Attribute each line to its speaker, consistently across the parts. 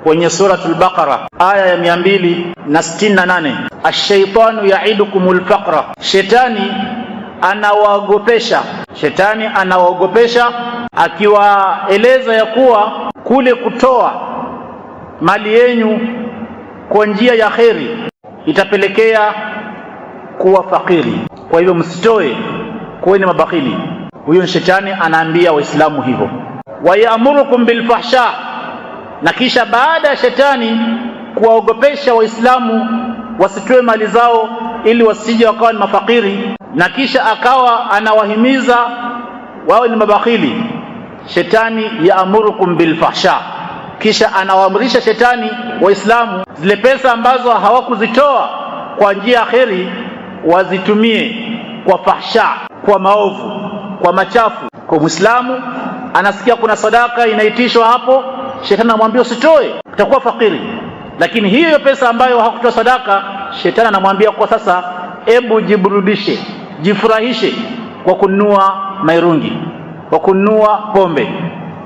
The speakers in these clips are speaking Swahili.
Speaker 1: kwenye suratul Baqara aya ya 268, ash-shaytanu ya'idukumul faqra, shetani anawaogopesha akiwaeleza ya kuwa kule kutoa mali yenu kwa njia ya kheri itapelekea kuwa fakiri, kwa hivyo msitoe, kuweni mabakhili. Huyo shetani anaambia waislamu hivyo. Wayamurukum bilfahsha, na kisha baada ya shetani kuwaogopesha waislamu wasitoe mali zao ili wasije wakawa ni mafakiri, na kisha akawa anawahimiza wawe ni mabakhili, shetani yaamurukum bilfahsha, kisha anawaamrisha shetani waislamu zile pesa ambazo hawakuzitoa kwa njia ya kheri wazitumie kwa fahsha, kwa maovu, kwa machafu. Kwa Muislamu anasikia kuna sadaka inaitishwa hapo, shetani anamwambia usitoe, utakuwa fakiri. Lakini hiyo pesa ambayo hakutoa sadaka, shetani anamwambia kwa sasa hebu jiburudishe, jifurahishe kwa kununua mairungi, kwa kununua pombe,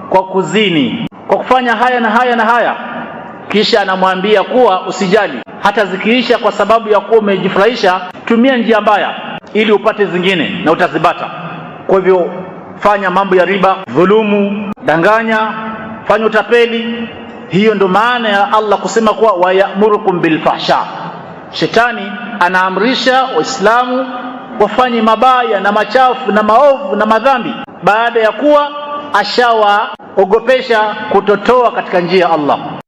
Speaker 1: kwa kuzini, kwa kufanya haya na haya na haya. Kisha anamwambia kuwa usijali, hata zikiisha kwa sababu ya kuwa umejifurahisha, tumia njia mbaya ili upate zingine na utazibata. Kwa hivyo fanya mambo ya riba, dhulumu, danganya, fanya utapeli. Hiyo ndo maana ya Allah kusema kuwa wayamurukum bilfahsha. Shetani anaamrisha waislamu wafanye mabaya na machafu na maovu na madhambi baada ya kuwa ashawaogopesha kutotoa katika njia ya Allah.